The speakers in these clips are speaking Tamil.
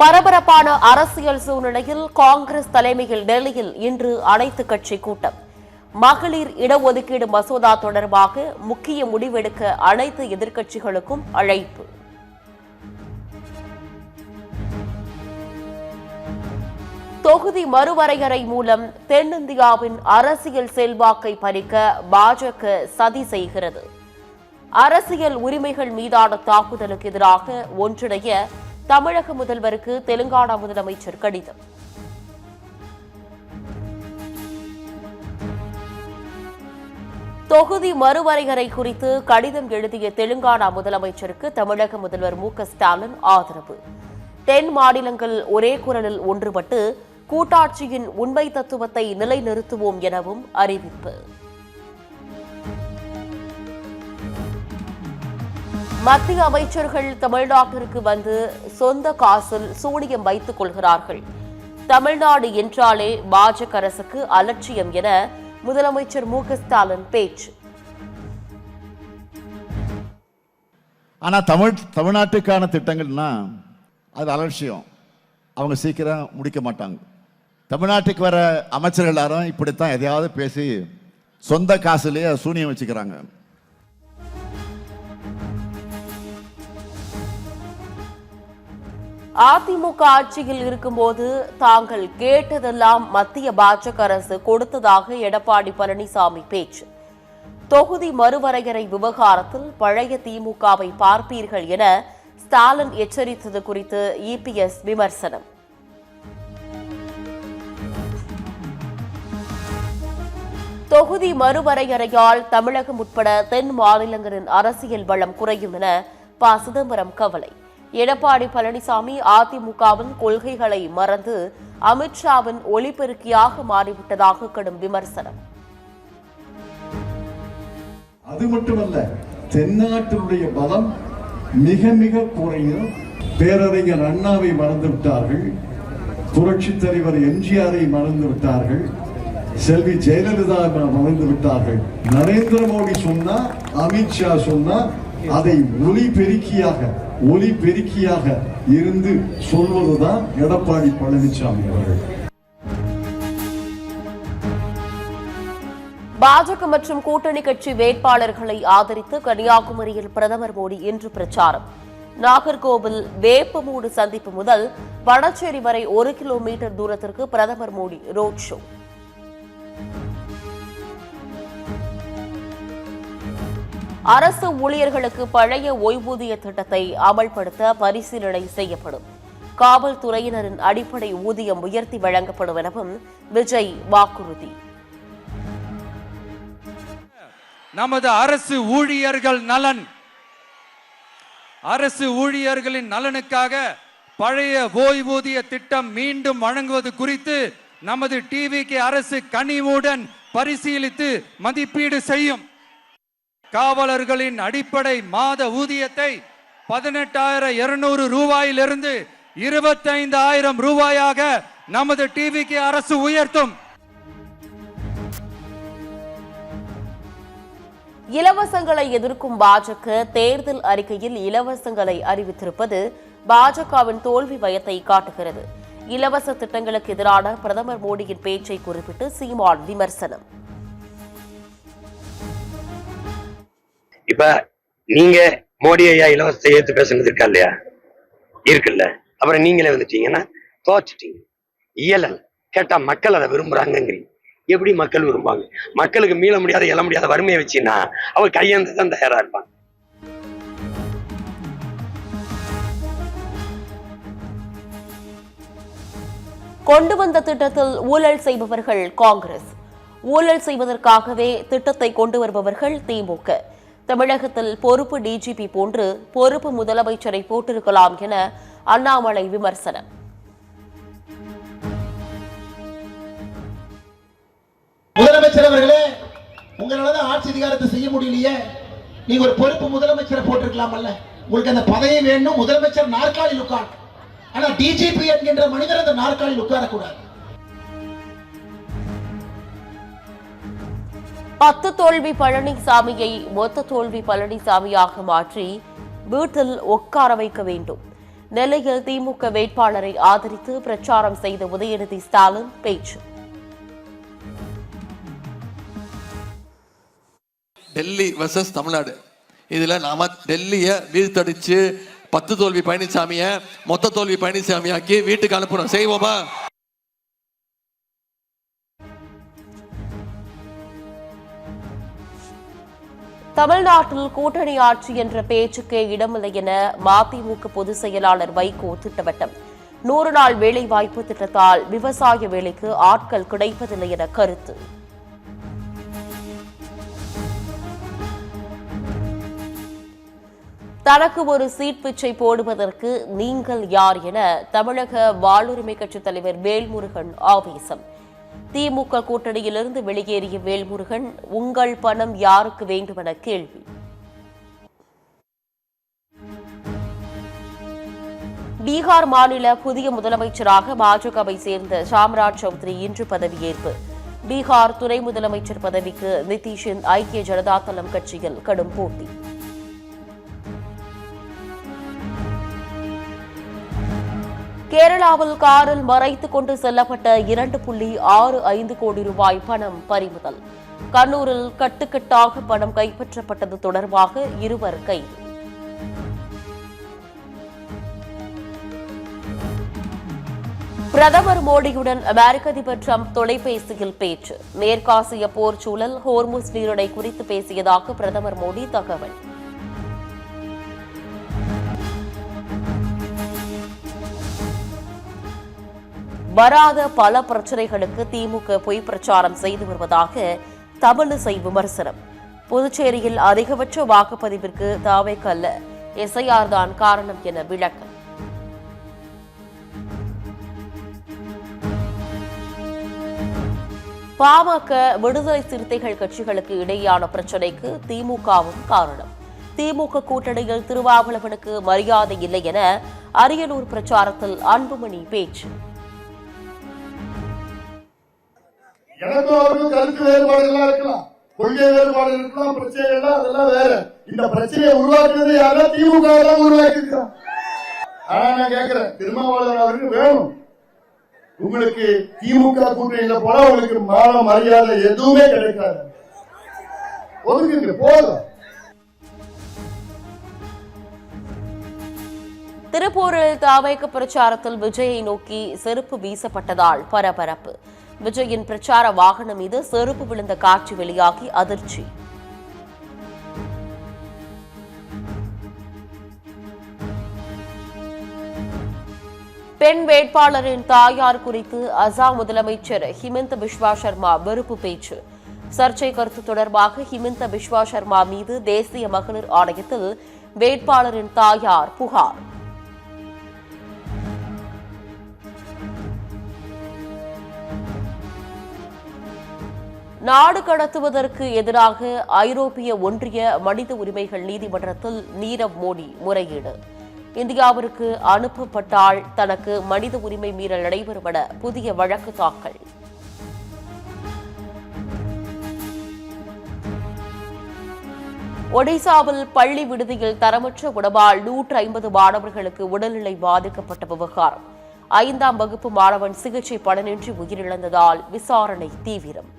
பரபரப்பான அரசியல் சூழ்நிலையில் காங்கிரஸ் தலைமையில் டெல்லியில் இன்று அனைத்து கட்சி கூட்டம். மகளிர் இடஒதுக்கீடு மசோதா தொடர்பாக முக்கிய முடிவெடுக்க அனைத்து எதிர்க்கட்சிகளுக்கும் அழைப்பு. தொகுதி மறுவரையறை மூலம் தென்னிந்தியாவின் அரசியல் செல்வாக்கை பறிக்க பாஜக சதி செய்கிறது. அரசியல் உரிமைகள் மீதான தாக்குதலுக்கு எதிராக ஒன்றிணைய தமிழக முதல்வருக்கு தெலுங்கானா முதலமைச்சர் கடிதம். தொகுதி மறுவரையறை குறித்து கடிதம் எழுதிய தெலுங்கானா முதலமைச்சருக்கு தமிழக முதல்வர் மு.க.ஸ்டாலின் ஆதரவு. தென் மாநிலங்கள் ஒரே குரலில் ஒன்றுபட்டு கூட்டாட்சியின் உண்மை தத்துவத்தை நிலைநிறுத்துவோம் எனவும் அறிவிப்பு. மத்திய அமைச்சர்கள் தமிழ்நாட்டிற்கு வந்து சொந்த காசில் சூனியம் வைத்துக் கொள்கிறார்கள். தமிழ்நாடு என்றாலே பாஜக அரசுக்கு அலட்சியம் என முதலமைச்சர் மு.க.ஸ்டாலின் பேச்சு. ஆனா தமிழ்நாட்டுக்கான திட்டங்கள்னா அது அலட்சியம், அவங்க சீக்கிரம் முடிக்க மாட்டாங்க. தமிழ்நாட்டுக்கு வர அமைச்சர்கள் எல்லாரும் இப்படித்தான் எதையாவது பேசி சொந்த காசுலேயே சூனியம் வச்சுக்கிறாங்க. அதிமுக ஆட்சியில் இருக்கும்போது தாங்கள் கேட்டதெல்லாம் மத்திய பாஜக அரசு கொடுத்ததாக எடப்பாடி பழனிசாமி பேச்சு. தொகுதி மறுவரையறை விவகாரத்தில் பழைய திமுகவை பார்ப்பீர்கள் என ஸ்டாலின் எச்சரித்தது குறித்து இபிஎஸ் விமர்சனம். தொகுதி மறுவரையறையால் தமிழகம் உட்பட தென் மாநிலங்களின் அரசியல் வளம் குறையும் என ப. சிதம்பரம் கவலை. எடப்பாடி பழனிசாமி அதிமுகவின் கொள்கைகளை மறந்து அமித்ஷாவின் ஒலிபெருக்கியாக மாறிவிட்டதாக கடும் விமர்சனம். அது மட்டுமல்ல, தென்னாட்டினுடைய பலம் மிக மிக குறையும். பேரறிஞர் அண்ணாவை மறந்து விட்டார்கள், புரட்சி தலைவர் எம்ஜிஆரை மறந்து விட்டார்கள், செல்வி ஜெயலலிதா மறந்து விட்டார்கள். நரேந்திர மோடி சொன்னா, அமித்ஷா சொன்னா அதை ஒலி பெருக்கியாக இருந்து சொல்வதுதான் எடப்பாடி பழனிசாமி அவர்கள். பாஜக மற்றும் கூட்டணி கட்சி வேட்பாளர்களை ஆதரித்து கன்னியாகுமரியில் பிரதமர் மோடி இன்று பிரச்சாரம். நாகர்கோவில் வேப்பமூடு சந்திப்பு முதல் வடச்சேரி வரை 1 கிலோமீட்டர் தூரத்திற்கு பிரதமர் மோடி ரோட் ஷோ. அரசு ஊழியர்களுக்கு பழைய ஓய்வூதிய திட்டத்தை அமல்படுத்த பரிசீலனை செய்யப்படும். காவல்துறையினரின் அடிப்படை ஊதியம் உயர்த்தி வழங்கப்படும் எனவும் விஜய் வாக்குறுதி. நமது அரசு ஊழியர்களின் நலனுக்காக பழைய ஓய்வூதிய திட்டம் மீண்டும் வழங்குவது குறித்து நமது டிவிகே அரசு கனிவுடன் பரிசீலித்து மதிப்பீடு செய்யும். காவலர்களின் அடிப்படை மாத ஊதியத்தை 18,200 ரூபாயிலிருந்து 25,000 ரூபாயாக நமது டிவிகே அரசு உயர்த்தும். இலவசங்களை எதிர்க்கும் பாஜக தேர்தல் அறிக்கையில் இலவசங்களை அறிவித்திருப்பது பாஜகவின் தோல்வி பயத்தை காட்டுகிறது. இலவச திட்டங்களுக்கு எதிரான பிரதமர் மோடியின் பேச்சை குறிப்பிட்டு சீமான் விமர்சனம். இப்ப நீங்க மோடி ஐயா இலவசத்தை ஏத்து பேசுனது இருக்கா இல்லையா? இருக்குல்ல. அப்புறம் நீங்களே வந்துட்டீங்கன்னா தோச்சுட்டீங்க. இயலல் கேட்டா மக்கள் அதை விரும்புறாங்கிறீங்க. எப்படி மக்கள் விரும்புவாங்க? மக்களுக்கு மீள முடியாத எழ முடியாத வறுமையை வச்சுன்னா அவர் கையெழுந்து தான் தயாரா இருப்பாங்க. கொண்டு வந்த திட்டத்தில் ஊழல் செய்பவர்கள் காங்கிரஸ், ஊழல் செய்வதற்காகவே திட்டத்தை கொண்டு வருபவர்கள் திமுக. தமிழகத்தில் பொறுப்பு டிஜிபி போன்று பொறுப்பு முதலமைச்சரை போட்டிருக்கலாம் என அண்ணாமலை விமர்சனம். முதலமைச்சர் அவர்களே, உங்களால ஆட்சி அதிகாரத்தை செய்ய முடியலையே, நீங்க ஒரு பொறுப்பு முதலமைச்சரை போட்டிருக்கலாமல்ல. உங்களுக்கு அந்த பதவி வேணும், முதலமைச்சர் நாற்காலியில் உட்கார். ஆனா டிஜிபி என்கின்ற மனிதர் அந்த நாற்காலியில் உட்காரக்கூடாது. 10 தோல்வி பழனிசாமியை மொத்த தோல்வி பழனிசாமியாக மாற்றி வீட்டில் உட்கார வைக்க வேண்டும். நெல்லையில் திமுக வேட்பாளரை ஆதரித்து பிரச்சாரம் செய்த உதயநிதி ஸ்டாலின் பேச்சு. டெல்லி வெர்சஸ் தமிழ்நாடு, இதுல நாம டெல்லியை வீழ்த்தடிச்சு 10 தோல்வி பழனிசாமிய மொத்த தோல்வி பழனிசாமியாக்கி வீட்டுக்கு அனுப்புறோம். செய்வோமா? தமிழ்நாட்டில் கூட்டணி ஆட்சி என்ற பேச்சுக்கே இடமில்லை என மதிமுக பொதுச் செயலாளர் வைகோ திட்டவட்டம். 100 நாள் வேலைவாய்ப்பு திட்டத்தால் விவசாய வேலைக்கு ஆட்கள் கிடைப்பதில்லை என கருத்து. தனக்கு ஒரு சீட் பிச்சை போடுவதற்கு நீங்கள் யார் என தமிழக வாழ்வுரிமை கட்சித் தலைவர் வேல்முருகன் ஆவேசம். திமுக கூட்டணியிலிருந்து வெளியேறிய வேல்முருகன் உங்கள் பணம் யாருக்கு வேண்டுமென கேள்வி. பீகார் மாநில புதிய முதலமைச்சராக பாஜகவை சேர்ந்த சாம்ராஜ் சௌத்ரி இன்று பதவியேற்பு. பீகார் துணை முதலமைச்சர் பதவிக்கு நிதிஷின் ஐக்கிய ஜனதா தளம் கட்சியில் கடும் போட்டி. கேரளாவில் காரில் மறைத்துக் கொண்டு செல்லப்பட்ட 2.65 கோடி ரூபாய் பணம் பறிமுதல். கண்ணூரில் கட்டுக்கட்டாக பணம் கைப்பற்றப்பட்டது தொடர்பாக 2 கைது. பிரதமர் மோடியுடன் அமெரிக்க அதிபர் டிரம்ப் தொலைபேசியில் பேச்சு. மேற்காசிய போர் சூழல், ஹோர்முஸ் நீரிணை குறித்து பேசியதாக பிரதமர் மோடி தகவல். வராத பல பிரச்சனைகளுக்கு திமுக பொய் பிரச்சாரம் செய்து வருவதாக தமிழிசை விமர்சனம். புதுச்சேரியில் அதிகபட்ச வாக்குப்பதிவிற்கு தாவேக்கு அல்ல, எஸ்ஐஆர் தான் காரணம் என விளக்கம். பாமக விடுதலை சிறுத்தைகள் கட்சிகளுக்கு இடையேயான பிரச்சினைக்கு திமுகவும் காரணம். திமுக கூட்டணியில் திருமாவளவனுக்கு மரியாதை இல்லை என அரியலூர் பிரச்சாரத்தில் அன்புமணி பேச்சு. எனக்கும் அவருக்கும் கருத்து வேறுபாடுகள் இருக்கலாம், கொள்கை வேறுபாடு இருக்கலாம், பிரச்சனைகள் அதெல்லாம் வேற. இந்த பிரச்சனையை உருவாக்குறது யாரா? திமுக தான் உருவாக்கி இருக்கான். ஆனா நான் கேட்கிறேன், திருமாவளவன் அவருக்கு வேணும். உங்களுக்கு திமுக கூட்டணியில போனா உங்களுக்கு மான மரியாதை எதுவுமே கிடைக்காது. ஒதுக்குங்க போதும். திருப்பூரில் தாவேக்கு பிரச்சாரத்தில் விஜயை நோக்கி செருப்பு வீசப்பட்டதால் பரபரப்பு. விஜயின் பிரச்சார வாகனம் மீது செருப்பு விழுந்த காட்சி வெளியாகி அதிர்ச்சி. பெண் வேட்பாளரின் தாயார் குறித்து அசாம் முதலமைச்சர் ஹிமந்த பிஸ்வா சர்மா வெறுப்பு பேச்சு. சர்ச்சை கருத்து தொடர்பாக ஹிமந்த பிஸ்வா சர்மா மீது தேசிய மகளிர் ஆணையத்தில் வேட்பாளரின் தாயார் புகார். நாடு கடத்துவதற்கு எதிராக ஐரோப்பிய ஒன்றிய மனித உரிமைகள் நீதிமன்றத்தில் நீரவ் மோடி முறையீடு. இந்தியாவிற்கு அனுப்பப்பட்டால் தனக்கு மனித உரிமை மீறல் நடைபெறும் என புதிய வழக்கு தாக்கல். ஒடிசாவில் பள்ளி விடுதியில் தரமற்ற உணவால் 150 மாணவர்களுக்கு உடல்நிலை பாதிக்கப்பட்ட விவகாரம். 5ஆம் வகுப்பு மாணவன் சிகிச்சை பலனின்றி உயிரிழந்ததால் விசாரணை தீவிரம்.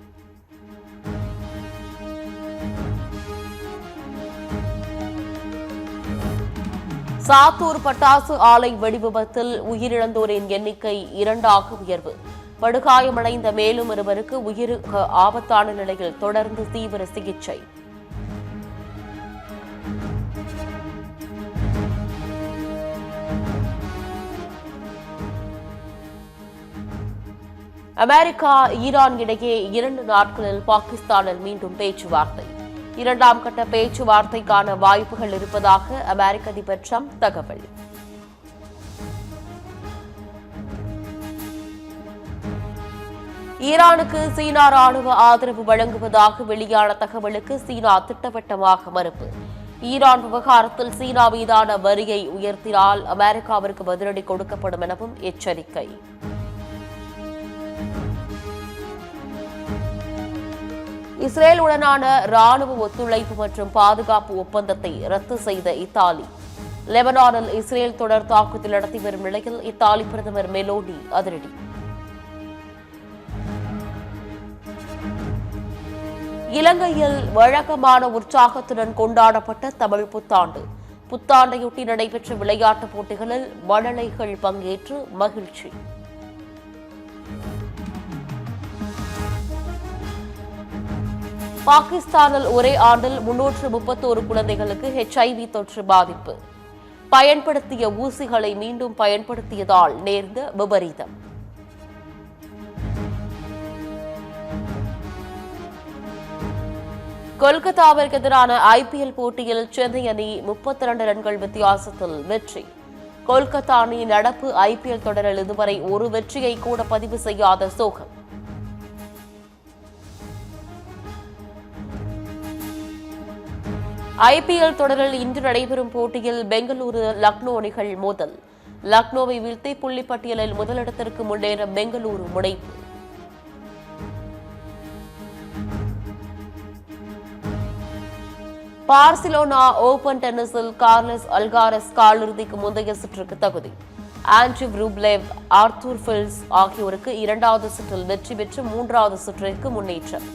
சாத்தூர் பட்டாசு ஆலை வெடிவிபத்தில் உயிரிழந்தோரின் எண்ணிக்கை 2ஆக உயர்வு. படுகாயமடைந்த மேலும் 2 உயிருக்கு ஆபத்தான நிலையில் தொடர்ந்து தீவிர சிகிச்சை. அமெரிக்கா ஈரான் இடையே 2 நாட்களில் பாகிஸ்தானில் மீண்டும் பேச்சுவார்த்தை. 2ஆம் கட்ட பேச்சுவார்த்தைக்கான வாய்ப்புகள் இருப்பதாக அமெரிக்க அதிபர் டிரம்ப் தகவல். ஈரானுக்கு சீனா ராணுவ ஆதரவு வழங்குவதாக வெளியான தகவலுக்கு சீனா திட்டவட்டமாக மறுப்பு. ஈரான் விவகாரத்தில் சீனா மீதான வரியை உயர்த்தினால் அமெரிக்காவிற்கு பதிலடி கொடுக்கப்படும் எனவும் எச்சரிக்கை. இஸ்ரேலுடனான ராணுவ ஒத்துழைப்பு மற்றும் பாதுகாப்பு ஒப்பந்தத்தை ரத்து செய்த இத்தாலி. லெபனானில் இஸ்ரேல் தொடர் தாக்குதல் நடத்தி வரும் நிலையில் இத்தாலி பிரதமர் மெலோனி அதிரடி. இலங்கையில் வழக்கமான உற்சாகத்துடன் கொண்டாடப்பட்ட தமிழ் புத்தாண்டு. புத்தாண்டையொட்டி நடைபெற்ற விளையாட்டுப் போட்டிகளில் மழலைகள் பங்கேற்று மகிழ்ச்சி. பாகிஸ்தானில் ஒரே ஆண்டில் 331 குழந்தைகளுக்கு HIV தொற்று பாதிப்பு. பயன்படுத்திய ஊசிகளை மீண்டும் பயன்படுத்தியதால் நேர்ந்த விபரீதம். கொல்கத்தாவிற்கு எதிரான IPL போட்டியில் சென்னை அணி 32 ரன்கள் வித்தியாசத்தில் வெற்றி. கொல்கத்தா அணி நடப்பு IPL தொடரில் இதுவரை ஒரு வெற்றியை கூட பதிவு செய்யாத சோகம். IPL தொடரில் இன்று நடைபெறும் போட்டியில் பெங்களூரு லக்னோ அணிகள் மோதல். லக்னோவை வீழ்த்தி புள்ளிப்பட்டியலில் முதலிடத்திற்கு முன்னேற பெங்களூரு முனைப்பு. பார்சிலோனா ஓபன் டென்னிஸில் கார்லஸ் அல்காரஸ் காலிறுதிக்கு முந்தைய சுற்றுக்கு தகுதி. ஆண்ட்ரிவ் ரூப்லெவ், ஆர்த்தூர் ஃபில்ஸ் ஆகியோருக்கு இரண்டாவது சுற்றில் வெற்றி பெற்று மூன்றாவது சுற்றிற்கு முன்னேற்றம்.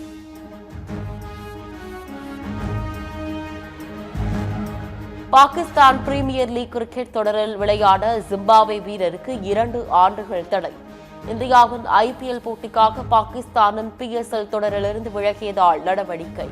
பாகிஸ்தான் பிரீமியர் லீக் கிரிக்கெட் தொடரில் விளையாட ஜிம்பாப்வே வீரருக்கு 2 ஆண்டுகள் தடை. இந்தியாவின் IPL போட்டிக்காக பாகிஸ்தானின் PSL தொடரிலிருந்து விலகியதால் நடவடிக்கை.